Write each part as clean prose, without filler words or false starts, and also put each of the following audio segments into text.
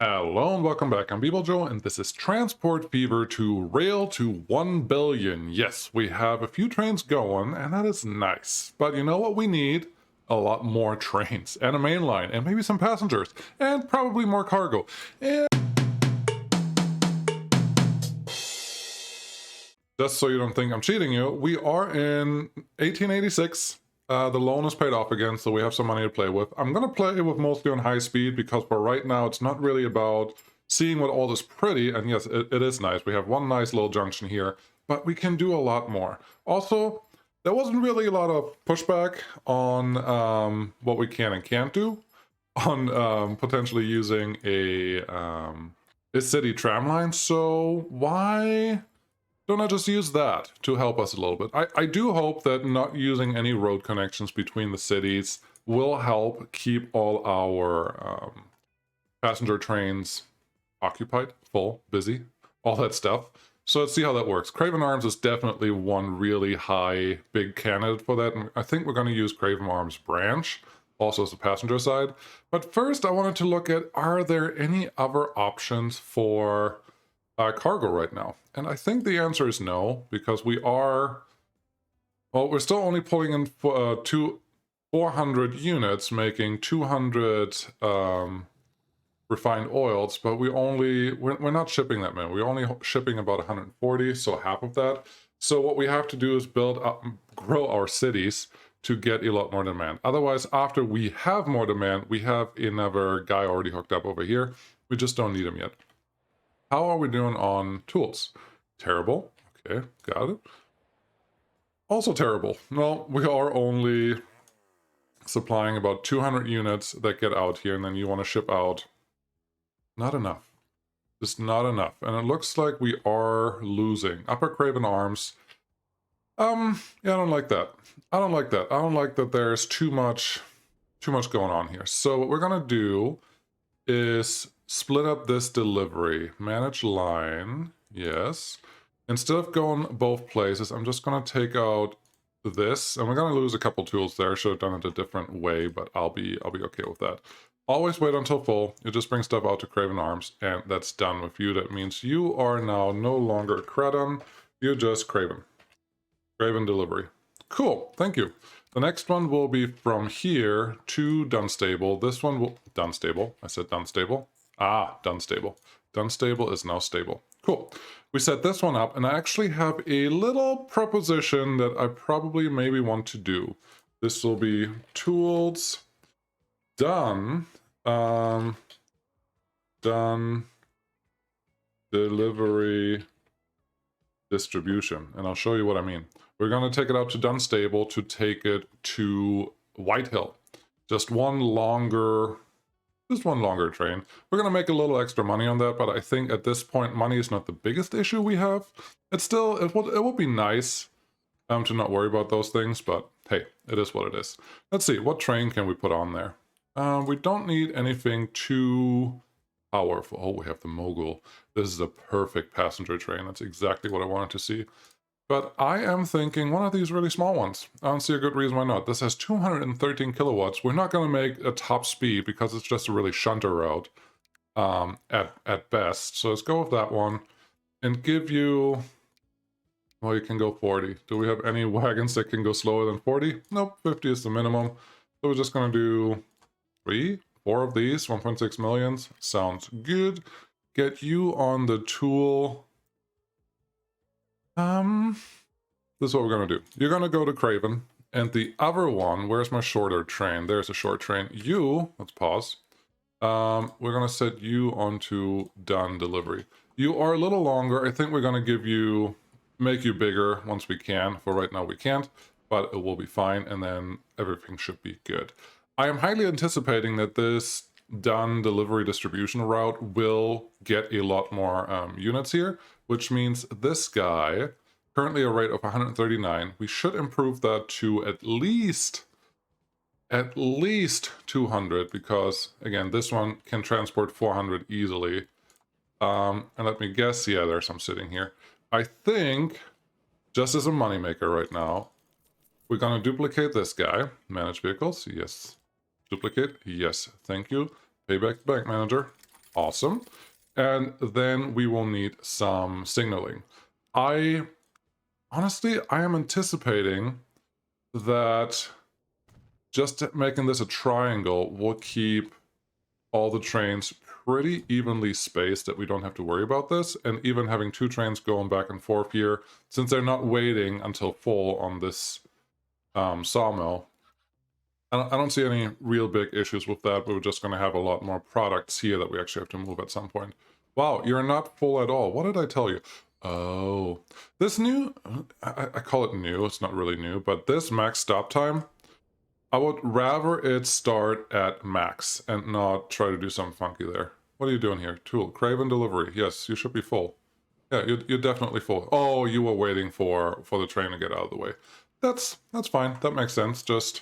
Hello and welcome back. I'm Joe, and this is Transport Fever to Rail to 1 billion. Yes, we have a few trains going, and that is nice. But you know what we need? A lot more trains, and a main line, and maybe some passengers, and probably more cargo. And just so you don't think I'm cheating you, we are in 1886. The loan is paid off again, so we have some money to play with. I'm going to play with mostly on high speed because for right now, it's not really about seeing what all this pretty. And yes, it is nice. We have one nice little junction here, but we can do a lot more. Also, there wasn't really a lot of pushback on what we can and can't do on potentially using a city tram line. So why don't I just use that to help us a little bit? I do hope that not using any road connections between the cities will help keep all our passenger trains occupied, full, busy, all that stuff. So let's see how that works. Craven Arms is definitely one really high, big candidate for that. And I think we're going to use Craven Arms Branch, also as the passenger side. But first, I wanted to look at, are there any other options for cargo right now? And I think the answer is no, because we are, well, we're still only pulling in 400 units, making 200 refined oils, but we're not shipping that many. We're only shipping about 140, so half of that. So what we have to do is build up, grow our cities to get a lot more demand. Otherwise, after we have more demand, we have another guy already hooked up over here. We just don't need him yet. How are we doing on tools? Terrible. Okay, got it. Also terrible. No, we are only supplying about 200 units that get out here, and then you want to ship out. Not enough. Just not enough. And it looks like we are losing. Upper Craven Arms. Yeah, I don't like that. I don't like that. I don't like that there's too much going on here. So what we're gonna do is split up this delivery. Manage line, yes. Instead of going both places, I'm just gonna take out this, and we're gonna lose a couple tools there. Should have done it a different way, but I'll be okay with that. Always wait until full. You just bring stuff out to Craven Arms, and that's done with you. That means you are now no longer Credon, you're just Craven. Craven delivery. Cool, thank you. The next one will be from here to Dunstable. This one will... Dunstable. I said Dunstable. Ah, Dunstable. Dunstable is now stable. Cool. We set this one up, and I actually have a little proposition that I probably maybe want to do. This will be tools, done, done, delivery, distribution. And I'll show you what I mean. We're going to take it out to Dunstable to take it to Whitehill. Just one longer train. We're going to make a little extra money on that, but I think at this point, money is not the biggest issue we have. It's still, it would be nice to not worry about those things, but hey, it is what it is. Let's see, what train can we put on there? We don't need anything too powerful. Oh, we have the Mogul. This is a perfect passenger train. That's exactly what I wanted to see. But I am thinking one of these really small ones. I don't see a good reason why not. This has 213 kilowatts. We're not going to make a top speed because it's just a really shunter route at best. So let's go with that one and give you... Well, you can go 40. Do we have any wagons that can go slower than 40? Nope, 50 is the minimum. So we're just going to do 4 of these, 1.6 millions. Sounds good. Get you on the tool... This is what we're gonna do. You're gonna go to Craven, and the other one, where's my shorter train? There's a short train. You, let's pause. We're gonna set you onto done delivery. You are a little longer. I think we're gonna make you bigger once we can. For right now we can't, but it will be fine, and then everything should be good. I am highly anticipating that this done delivery distribution route will get a lot more units here, which means this guy, currently a rate of 139, we should improve that to at least 200, because again, this one can transport 400 easily. And let me guess, yeah, there's some sitting here. I think, just as a moneymaker right now, we're gonna duplicate this guy. Manage vehicles, yes. Duplicate, yes, thank you. Payback to bank manager. Awesome. And then we will need some signaling. Honestly, I am anticipating that just making this a triangle will keep all the trains pretty evenly spaced, that we don't have to worry about this. And even having two trains going back and forth here, since they're not waiting until full on this sawmill, I don't see any real big issues with that. We're just going to have a lot more products here that we actually have to move at some point. Wow, you're not full at all. What did I tell you? Oh, this new, I call it new, it's not really new, but this max stop time, I would rather it start at max and not try to do something funky there. What are you doing here? Tool, Craven delivery. Yes, you should be full. Yeah, you're definitely full. Oh, you were waiting for the train to get out of the way. That's fine. That makes sense. Just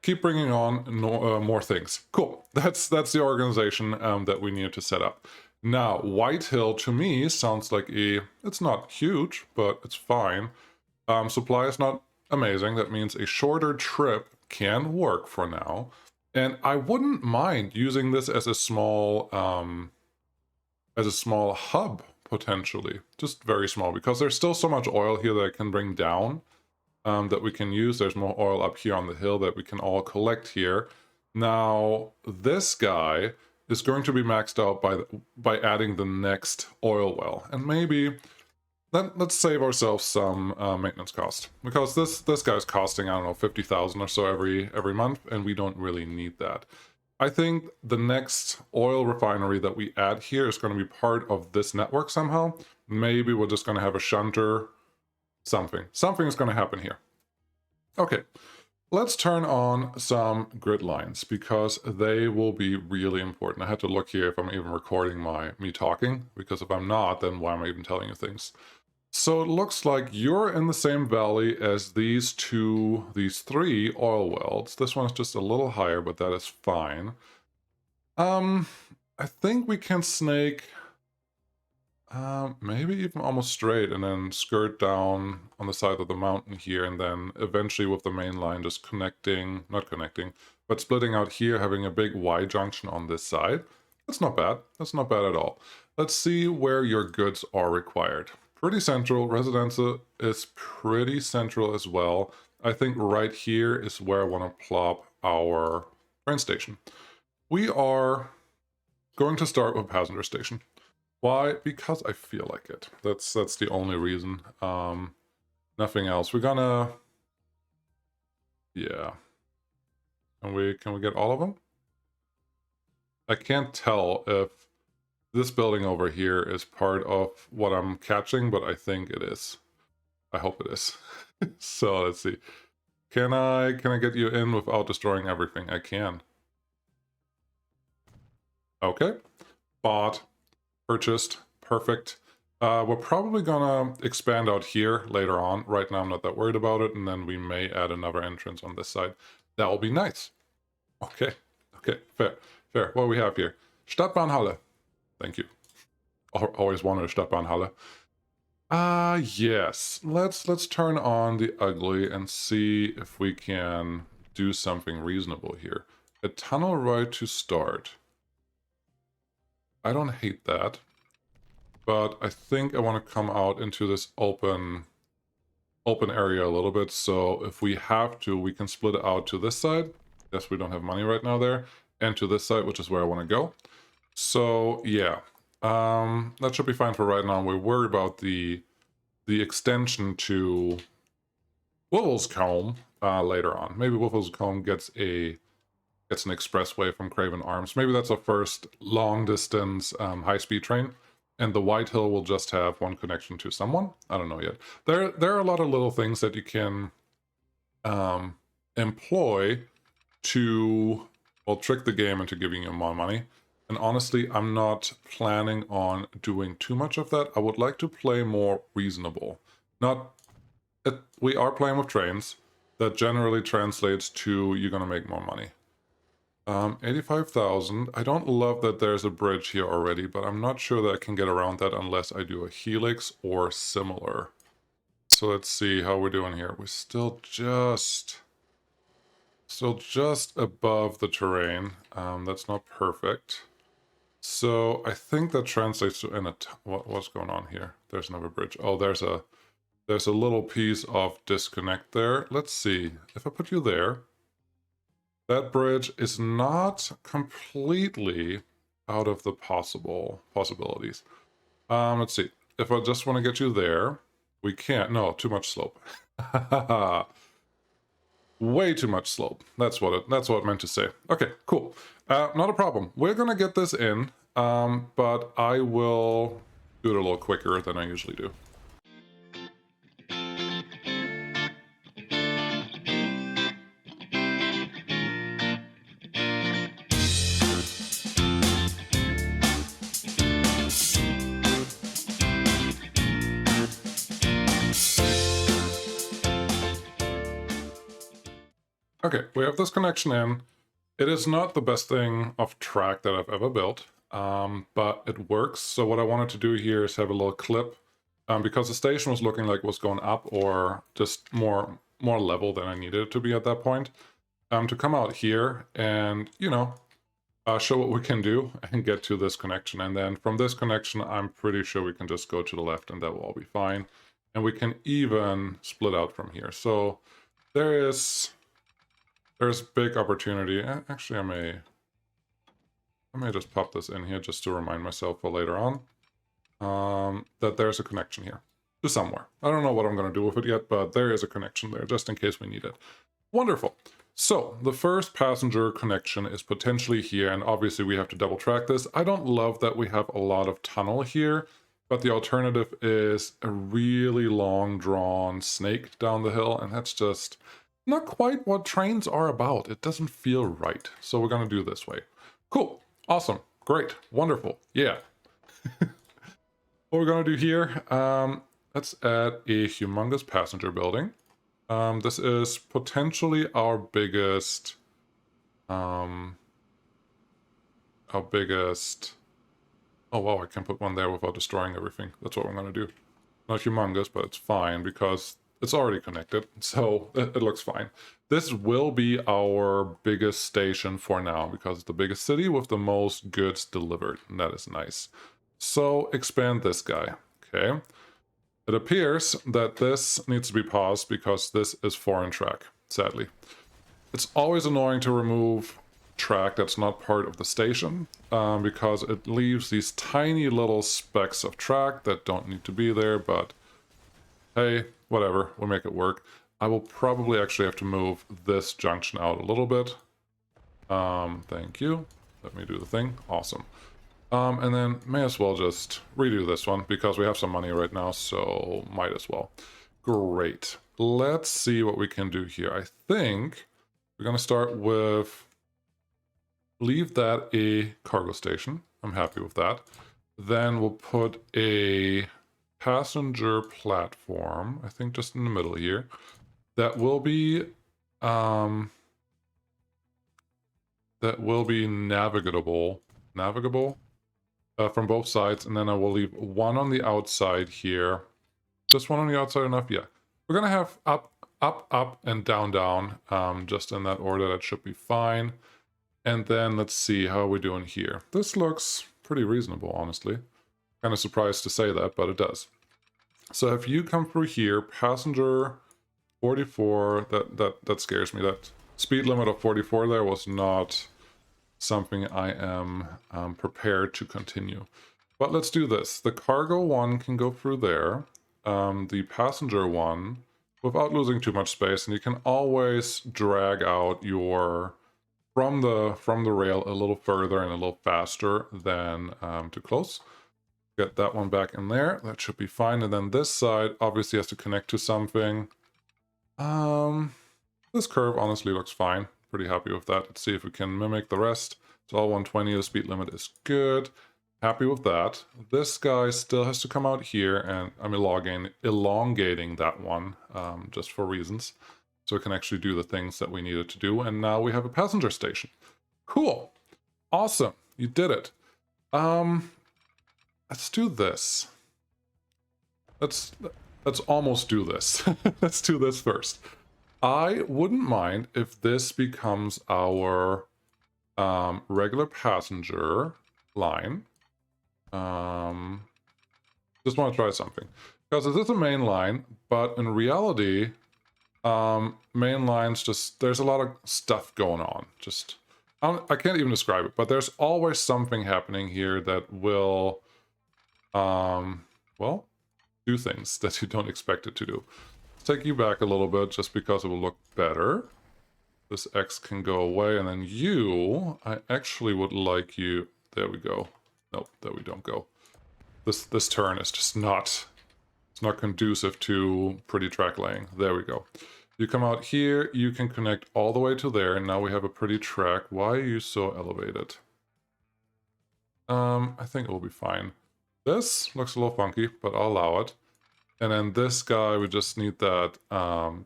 keep bringing on more things. Cool. That's the organization that we need to set up. Now, Whitehill to me sounds like it's not huge, but it's fine. Supply is not amazing. That means a shorter trip can work for now. And I wouldn't mind using this as a small hub, potentially. Just very small, because there's still so much oil here that I can bring down. That we can use. There's more oil up here on the hill that we can all collect here. Now, this guy is going to be maxed out by adding the next oil well. And maybe let's save ourselves some maintenance cost, because this guy's costing, I don't know, 50,000 or so every month, and we don't really need that. I think the next oil refinery that we add here is going to be part of this network somehow. Maybe we're just going to have a shunter. Something is going to happen here. Okay, let's turn on some grid lines, because they will be really important. I had to look here if I'm even recording me talking, because if I'm not, then why am I even telling you things? So it looks like you're in the same valley as these three oil wells. This one's just a little higher, but that is fine. I think we can snake maybe even almost straight and then skirt down on the side of the mountain here, and then eventually with the main line just not connecting, but splitting out here, having a big Y junction on this side. That's not bad. That's not bad at all. Let's see where your goods are required. Pretty central. Residential is pretty central as well. I think right here is where I want to plop our train station. We are going to start with passenger station. Why? Because I feel like it. That's the only reason. Nothing else. We're gonna... Yeah. Can we get all of them? I can't tell if this building over here is part of what I'm catching, but I think it is. I hope it is. So let's see. Can I get you in without destroying everything? I can. Okay. Bought. Purchased. Perfect. We're probably gonna expand out here later on. Right now I'm not that worried about it, and then we may add another entrance on this side. That will be nice. Okay. Okay, fair. What do we have here? Stadtbahnhalle. Thank you. Always wanted a Stadtbahnhalle. Yes. Let's turn on the ugly and see if we can do something reasonable here. A tunnel right to start. I don't hate that, but I think I want to come out into this open area a little bit. So if we have to, we can split it out to this side. Yes, we don't have money right now there, and to this side, which is where I want to go. So yeah, that should be fine for right now. We worry about the extension to Wolfscombe later on. Maybe Wolfscombe gets an expressway from Craven Arms. Maybe that's a first long-distance high-speed train, and the Whitehill will just have one connection to someone. I don't know yet. There are a lot of little things that you can employ to, well, trick the game into giving you more money. And honestly, I'm not planning on doing too much of that. I would like to play more reasonable. We are playing with trains. That generally translates to you're gonna make more money. 85,000. I don't love that there's a bridge here already, but I'm not sure that I can get around that unless I do a helix or similar. So let's see how we're doing here. We're still just above the terrain. That's not perfect. So I think that translates to what's going on here? There's another bridge. Oh, there's a little piece of disconnect there. Let's see. If I put you there, that bridge is not completely out of the possibilities. Let's see. If I just want to get you there, we can't. No, too much slope. Way too much slope. That's what it meant to say. Okay, cool. Not a problem. We're gonna get this in, but I will do it a little quicker than I usually do. Okay, we have this connection in. It is not the best thing of track that I've ever built, but it works. So what I wanted to do here is have a little clip, because the station was looking like it was going up or just more level than I needed it to be at that point, to come out here and, you know, show what we can do and get to this connection. And then from this connection, I'm pretty sure we can just go to the left and that will all be fine. And we can even split out from here. So there's big opportunity. Actually, I may just pop this in here just to remind myself for later on, that there's a connection here to somewhere. I don't know what I'm going to do with it yet, but there is a connection there just in case we need it. Wonderful. So the first passenger connection is potentially here, and obviously we have to double track this. I don't love that we have a lot of tunnel here, but the alternative is a really long drawn snake down the hill, and that's just not quite what trains are about. It doesn't feel right. So we're going to do this way. Cool. Awesome. Great. Wonderful. Yeah. What we're going to do here, let's add a humongous passenger building. This is potentially our biggest, oh wow, I can put one there without destroying everything. That's what I'm going to do. Not humongous, but it's fine because it's already connected, so it looks fine. This will be our biggest station for now because it's the biggest city with the most goods delivered, and that is nice. So expand this guy, okay? It appears that this needs to be paused because this is foreign track, sadly. It's always annoying to remove track that's not part of the station, because it leaves these tiny little specks of track that don't need to be there, but hey, whatever, we'll make it work. I will probably actually have to move this junction out a little bit. Thank you. Let me do the thing. Awesome. And then may as well just redo this one because we have some money right now, so might as well. Great. Let's see what we can do here. I think we're going to start with leave that a cargo station. I'm happy with that. Then we'll put a passenger platform, I think just in the middle here, that will be navigable from both sides, and then I will leave one on the outside here. Just one on the outside enough? Yeah. We're gonna have up, up, up, and down, down, just in that order. That should be fine. And then let's see how we're doing here. This looks pretty reasonable, honestly. Kind of surprised to say that, but it does. So if you come through here, passenger 44, that scares me. That speed limit of 44 there was not something I am prepared to continue. But let's do this. The cargo one can go through there. The passenger one, without losing too much space, and you can always drag out your from the rail a little further and a little faster than too close. Get that one back in there. That should be fine. And then this side obviously has to connect to something. This curve honestly looks fine. Pretty happy with that. Let's see if we can mimic the rest. It's all 120. The speed limit is good. Happy with that. This guy still has to come out here, and I'm elongating that one just for reasons. So we can actually do the things that we needed to do. And now we have a passenger station. Cool. Awesome. You did it. Let's do this. Let's almost do this. Let's do this first. I wouldn't mind if this becomes our regular passenger line. Just want to try something. Because it is a main line, but in reality, main lines just, there's a lot of stuff going on. Just, I can't even describe it, but there's always something happening here that will, well, do things that you don't expect it to do. Let's take you back a little bit just because it will look better. This X can go away, and then you, I actually would like you, there we go. Nope, there we don't go. This turn is just not, it's not conducive to pretty track laying. There we go. You come out here, you can connect all the way to there, and now we have a pretty track. Why are you so elevated? I think it will be fine. This looks a little funky, but I'll allow it. And then this guy, we just need that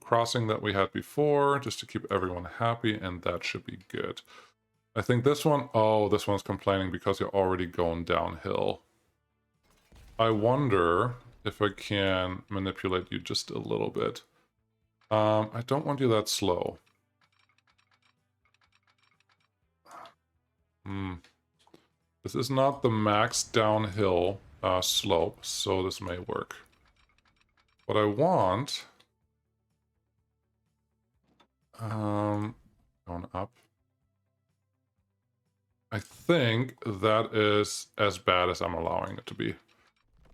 crossing that we had before, just to keep everyone happy, and that should be good. I think this one, oh, this one's complaining because you're already going downhill. I wonder if I can manipulate you just a little bit. I don't want you that slow. This is not the max downhill slope, so this may work. What I want... going up. I think that is as bad as I'm allowing it to be.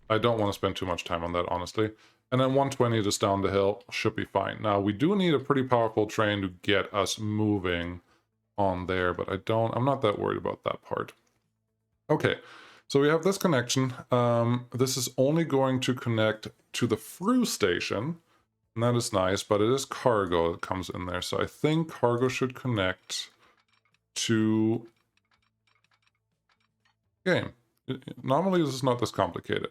I don't want to spend too much time on that, honestly. And then 120 just down the hill should be fine. Now, we do need a pretty powerful train to get us moving on there, but I'm not that worried about that part. Okay, so we have this connection. This is only going to connect to the through station, and that is nice, but it is cargo that comes in there. So I think cargo should connect to game. Normally, this is not this complicated.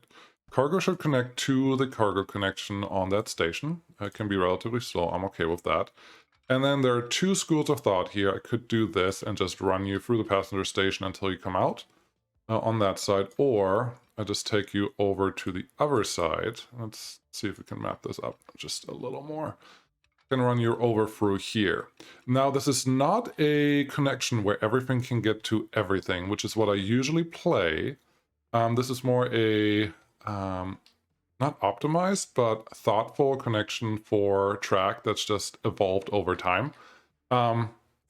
Cargo should connect to the cargo connection on that station. It can be relatively slow. I'm okay with that. And then there are two schools of thought here. I could do this and just run you through the passenger station until you come out on that side, or I just take you over to the other side. Let's see if we can map this up just a little more. I can run you over through here. Now, this is not a connection where everything can get to everything, which is what I usually play. This is more a not optimized, but thoughtful connection for track that's just evolved over time.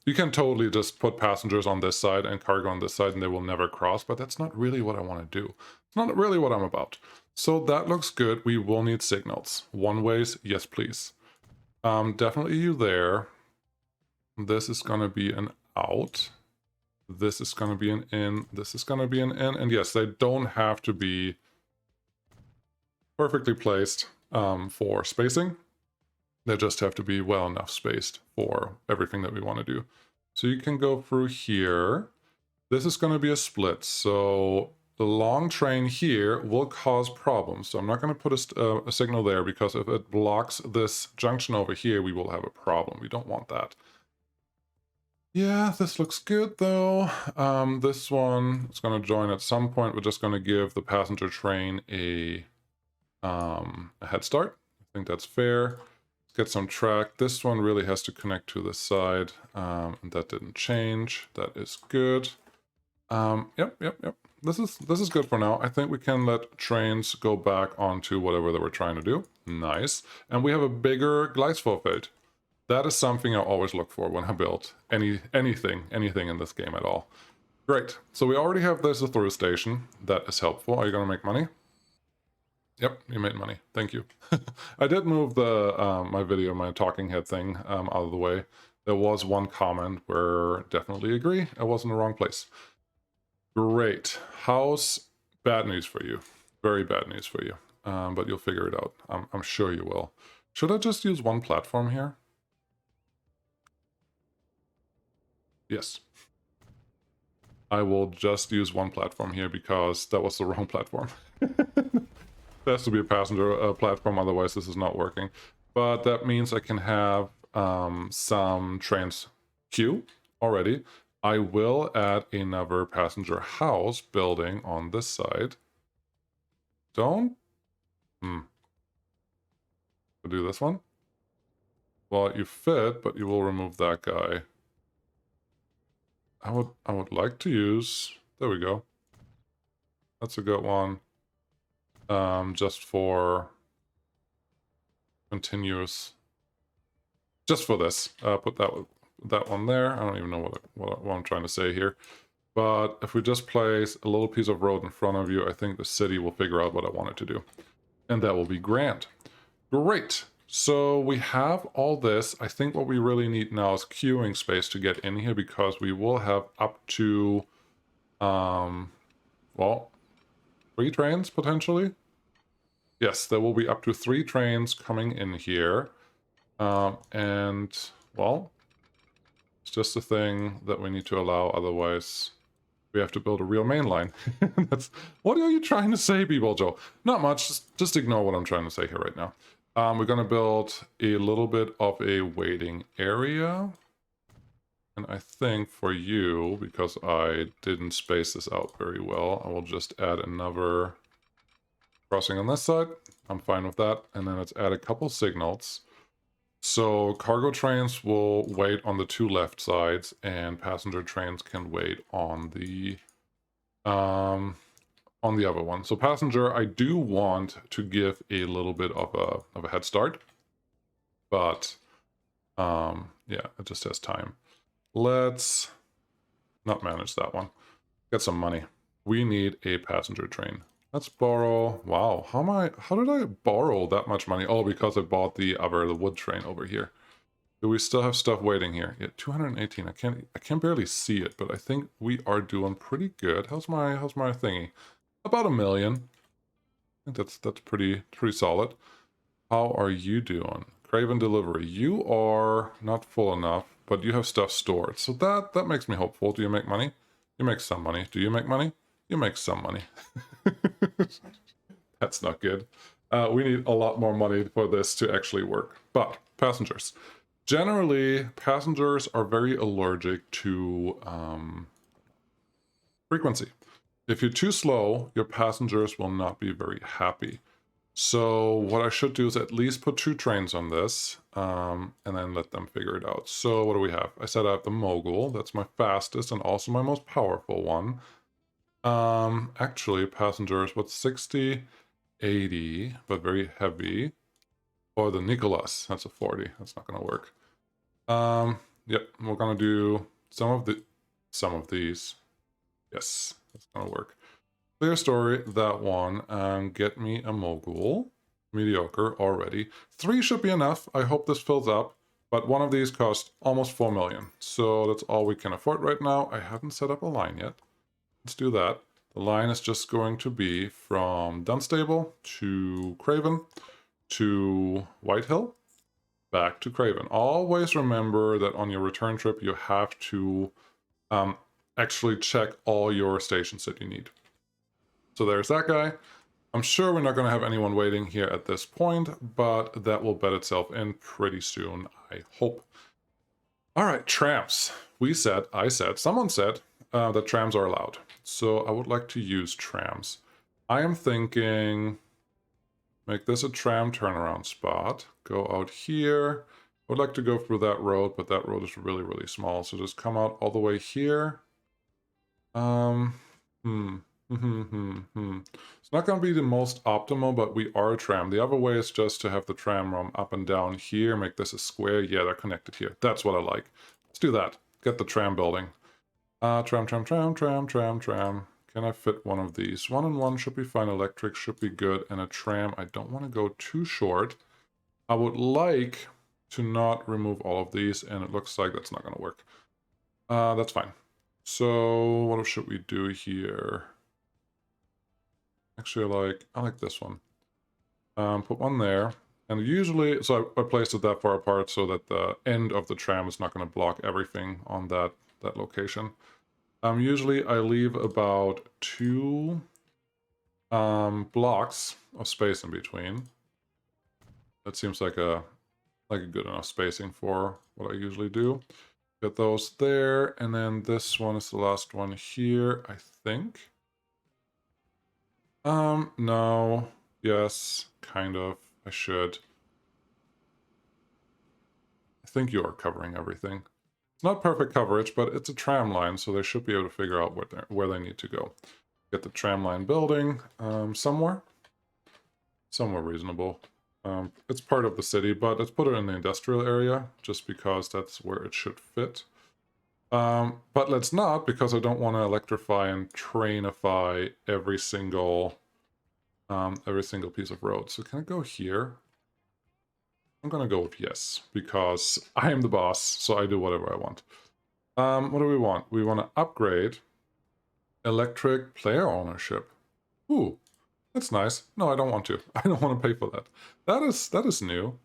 You can totally just put passengers on this side and cargo on this side and they will never cross, but that's not really what I want to do. It's not really what I'm about. So that looks good. We will need signals. One ways, yes please. Definitely you there. This is going to be an out. This is going to be an in. This is going to be an in. And yes, they don't have to be perfectly placed for spacing. They just have to be well enough spaced for everything that we want to do. So you can go through here. This is going to be a split. So the long train here will cause problems. So I'm not going to put a signal there, because if it blocks this junction over here, we will have a problem. We don't want that. Yeah, this looks good though. This one is going to join at some point. We're just going to give the passenger train a head start. I think that's fair. Let's get some track. This one really has to connect to this side, and that didn't change. That is good. Yep. This is good for now. I think we can let trains go back onto whatever they were trying to do. Nice. And we have a bigger Gleisvorfeld. That is something I always look for when I build anything in this game at all. Great. So we already have this through station. That is helpful. Are you going to make money? Yep, you made money. Thank you. I did move the my video, my talking head thing out of the way. There was one comment where definitely agree. I was in the wrong place. Great. How's bad news for you? Very bad news for you. But you'll figure it out. I'm sure you will. Should I just use one platform here? Yes. I will just use one platform here because that was the wrong platform. There has to be a passenger platform, otherwise this is not working. But that means I can have some trains queue already. I will add another passenger house building on this side. Don't? I'll do this one. Well, you fit, but you will remove that guy. I would like to use... There we go. That's a good one. Just for continuous. Just for this. Put that one there. I don't even know what I'm trying to say here. But if we just place a little piece of road in front of you, I think the city will figure out what I want it to do. And that will be grand. Great. So we have all this. I think what we really need now is queuing space to get in here, because we will have up to, well, 3 trains potentially. Yes, there will be up to 3 trains coming in here. And, well, it's just a thing that we need to allow. Otherwise, we have to build a real main line. What are you trying to say, people, Joe? Not much. Just ignore what I'm trying to say here right now. We're going to build a little bit of a waiting area. And I think for you, because I didn't space this out very well, I will just add another crossing on this side. I'm fine with that. And then let's add a couple signals. So cargo trains will wait on the 2 left sides, and passenger trains can wait on the other one. So passenger, I do want to give a little bit of a head start, but yeah, it just has time. Let's not manage that one. Get some money. We need a passenger train. Let's borrow. Wow, how did I borrow that much money? Oh, because I bought the wood train over here. Do we still have stuff waiting here? Yeah, 218. I can barely see it, but I think we are doing pretty good. How's my thingy? About 1 million. I think that's pretty solid. How are you doing? Craven delivery. You are not full enough, but you have stuff stored. So that makes me hopeful. Do you make money? You make some money. Do you make money? You make some money. That's not good. We need a lot more money for this to actually work. But passengers. Generally, passengers are very allergic to frequency. If you're too slow, your passengers will not be very happy. So what I should do is at least put 2 trains on this, and then let them figure it out. So what do we have? I said I have the Mogul. That's my fastest and also my most powerful one. Actually, passengers, what's 60, 80, but very heavy. Or the Nicholas, that's a 40. That's not gonna work. Yep, we're gonna do some of these. Yes, that's gonna work. Clear story, that one. Get me a Mogul. Mediocre already. 3 should be enough. I hope this fills up. But one of these cost almost 4 million. So that's all we can afford right now. I haven't set up a line yet. Let's do that. The line is just going to be from Dunstable to Craven to Whitehill, back to Craven. Always remember that on your return trip, you have to actually check all your stations that you need. So there's that guy. I'm sure we're not going to have anyone waiting here at this point, but that will bed itself in pretty soon, I hope. All right, trams. Someone said that trams are allowed. So I would like to use trams. I am thinking, make this a tram turnaround spot. Go out here. I would like to go through that road, but that road is really, really small. So just come out all the way here. It's not going to be the most optimal, but we are a tram. The other way is just to have the tram run up and down here, make this a square. Yeah, they're connected here. That's what I like. Let's do that. Get the tram building. Tram. Can I fit one of these? 1-in-1 should be fine. Electric should be good. And a tram, I don't want to go too short. I would like to not remove all of these, and it looks like that's not going to work. That's fine. So what should we do here? Actually, I like this one. Put one there. And usually, so I placed it that far apart so that the end of the tram is not going to block everything on that location. Usually I leave about 2 blocks of space in between. That seems like a good enough spacing for what I usually do. Get those there, and then this one is the last one here, I think. No. Yes, kind of. I should. I think you are covering everything. It's not perfect coverage, but it's a tram line, so they should be able to figure out where they need to go. Get the tram line building somewhere reasonable. It's part of the city, but let's put it in the industrial area just because that's where it should fit. But let's not, because I don't want to electrify and trainify every single piece of road. So can I go here? I'm gonna go with yes, because I am the boss, so I do whatever I want. What do we want? We want to upgrade electric player ownership. Ooh, that's nice. No, I don't want to. I don't want to pay for that. That is new.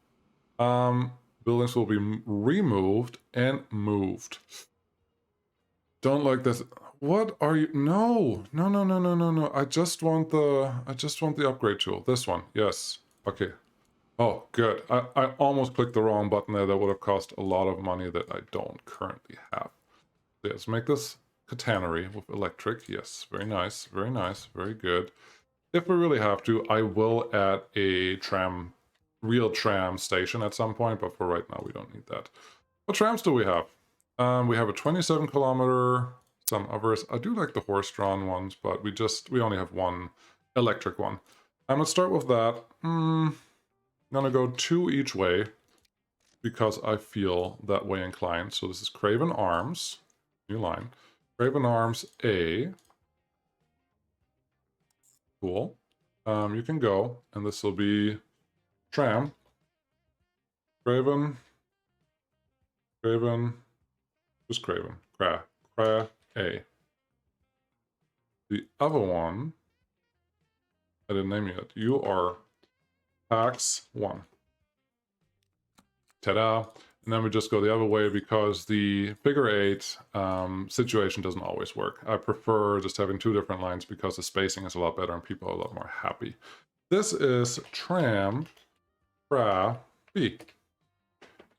Buildings will be removed and moved. Don't like this. What are you? No, no, no, no, no, no, no. I just want the upgrade tool. This one. Yes. Okay. Oh, good. I almost clicked the wrong button there. That would have cost a lot of money that I don't currently have. Let's make this catenary with electric. Yes, very nice, very nice, very good. If we really have to, I will add a real tram station at some point, but for right now, we don't need that. What trams do we have? We have a 27-kilometer, some others. I do like the horse-drawn ones, but we only have one electric one. Let's start with that. I'm gonna go 2 each way because I feel that way inclined. So this is Craven Arms, new line. Craven Arms A. Cool. You can go, and this will be tram. Craven. Just Craven. Cra A. The other one, I didn't name yet. You are Pax 1. Ta-da! And then we just go the other way because the figure 8 situation doesn't always work. I prefer just having 2 different lines because the spacing is a lot better and people are a lot more happy. This is tram Pra B.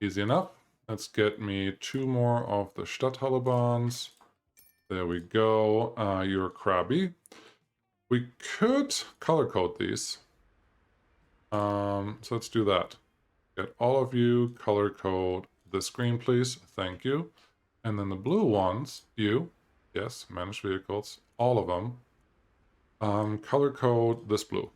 Easy enough. Let's get me 2 more of the Stadthalebahns. There we go. You're Krabby. We could color code these. So let's do that. Get all of you color code this green, please. Thank you. And then the blue ones, you, yes, manage vehicles, all of them. Color code this blue.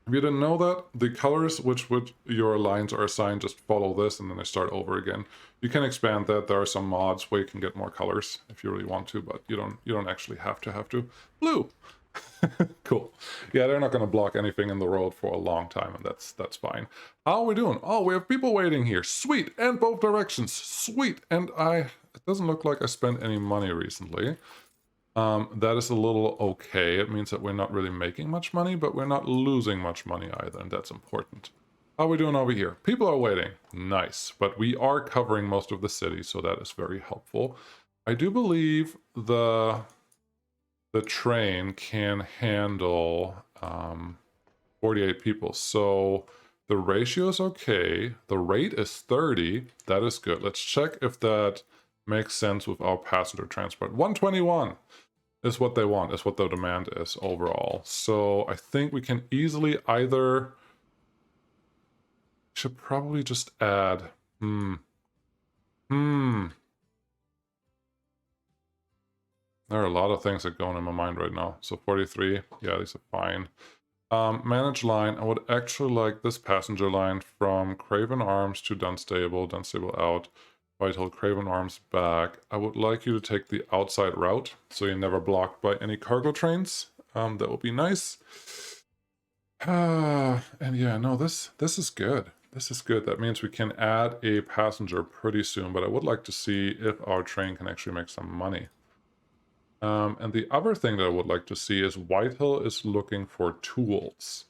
If you didn't know that, the colors which your lines are assigned just follow this and then they start over again. You can expand that. There are some mods where you can get more colors if you really want to, but you don't actually have to. Blue. Cool. Yeah, they're not going to block anything in the road for a long time, and that's fine. How are we doing? Oh, we have people waiting here. Sweet. And both directions. Sweet. And it doesn't look like I spent any money recently. That is a little okay. It means that we're not really making much money, but we're not losing much money either, and that's important. How are we doing over here? People are waiting. Nice. But we are covering most of the city, so that is very helpful. I do believe the train can handle 48 people, so the ratio is okay. The rate is 30. That is good. Let's check if that makes sense with our passenger transport. 121 is what they want, is what the demand is overall. So I think we can easily either... Should probably just add... There are a lot of things that go in my mind right now. So 43, yeah, these are fine. Manage line, I would actually like this passenger line from Craven Arms to Dunstable, Dunstable out, Whitehall, Craven Arms back. I would like you to take the outside route, so you're never blocked by any cargo trains. That would be nice. And yeah, no, this is good. This is good. That means we can add a passenger pretty soon, but I would like to see if our train can actually make some money. And the other thing that I would like to see is Whitehill is looking for tools.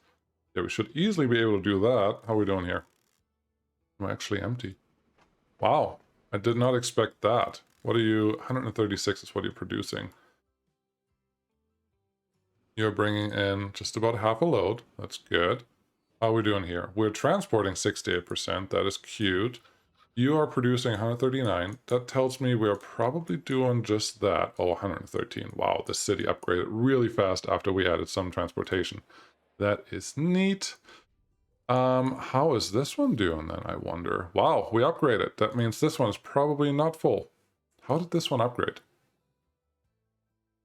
Yeah, we should easily be able to do that. How are we doing here? I'm actually empty. Wow, I did not expect that. What are you? 136 is what you're producing. You're bringing in just about half a load. That's good. How are we doing here? We're transporting 68%. That is cute. You are producing 139. That tells me we are probably doing just that. Oh, 113. Wow, the city upgraded really fast after we added some transportation. That is neat. How is this one doing then, I wonder? Wow, we upgraded. That means this one is probably not full. How did this one upgrade?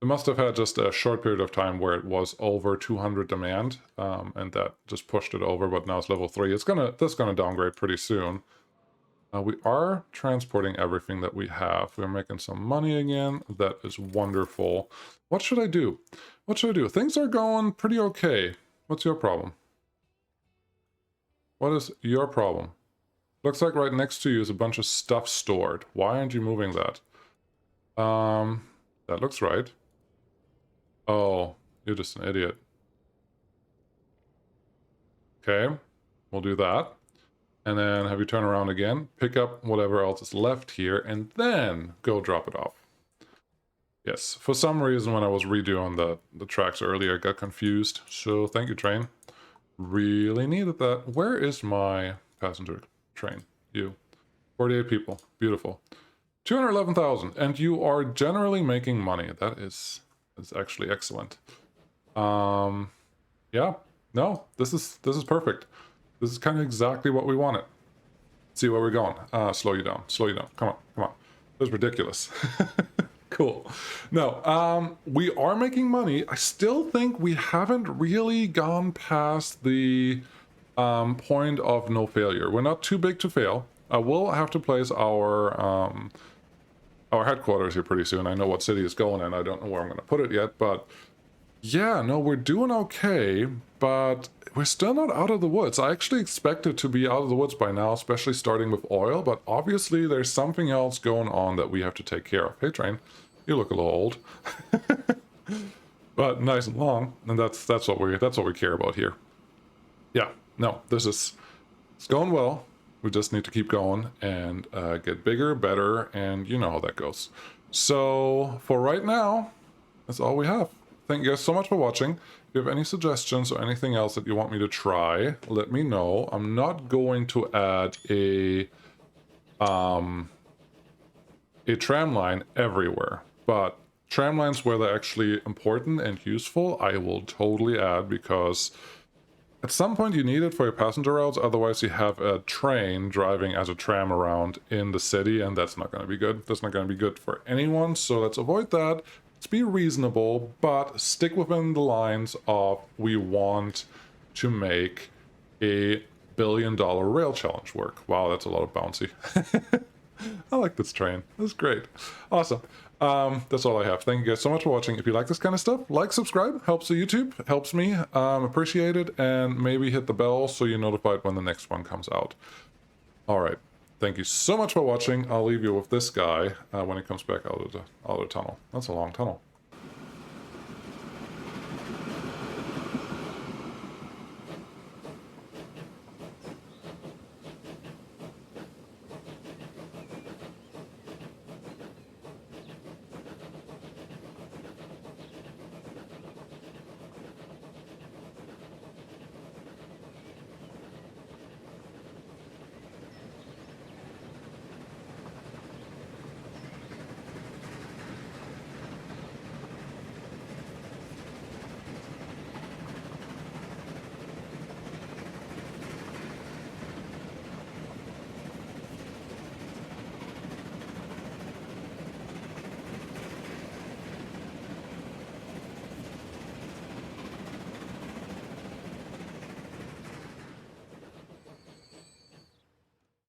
It must have had just a short period of time where it was over 200 demand, and that just pushed it over, but now it's level 3. That's gonna downgrade pretty soon. We are transporting everything that we have. We're making some money again. That is wonderful. What should I do? What should I do? Things are going pretty okay. What's your problem? What is your problem? Looks like right next to you is a bunch of stuff stored. Why aren't you moving that? That looks right. Oh, you're just an idiot. Okay, we'll do that. And then have you turn around again, pick up whatever else is left here, and then go drop it off. Yes, for some reason when I was redoing the tracks earlier, I got confused. So thank you, train. Really needed that. Where is my passenger train? You. 48 people. Beautiful. 211,000. And you are generally making money. That's actually excellent. Yeah. No, this is perfect. This is kind of exactly what we wanted. See where we're going. Slow you down. Slow you down. Come on. Come on. This is ridiculous. Cool. No, we are making money. I still think we haven't really gone past the point of no failure. We're not too big to fail. I will have to place our headquarters here pretty soon. I know what city it's going in. I don't know where I'm going to put it yet, but yeah, no, we're doing okay, but we're still not out of the woods. I actually expected to be out of the woods by now, especially starting with oil, but obviously there's something else going on that we have to take care of. Hey, train, you look a little old, but nice and long, and that's what we care about here. Yeah, no, it's going well. We just need to keep going and get bigger, better, and you know how that goes. So for right now, that's all we have. Thank you guys so much for watching. If you have any suggestions or anything else that you want me to try, let me know. I'm not going to add a tram line everywhere, but tram lines where they're actually important and useful, I will totally add, because at some point you need it for your passenger routes. Otherwise you have a train driving as a tram around in the city, and that's not going to be good. That's not going to be good for anyone, so let's avoid that. Let's be reasonable, but stick within the lines of we want to make a $1 billion rail challenge work. Wow, that's a lot of bouncy. I like this train. That's great. Awesome. That's all I have. Thank you guys so much for watching. If you like this kind of stuff, like, subscribe. Helps the YouTube. Helps me. Appreciate it. And maybe hit the bell so you're notified when the next one comes out. All right. Thank you so much for watching. I'll leave you with this guy when he comes back out of the tunnel. That's a long tunnel.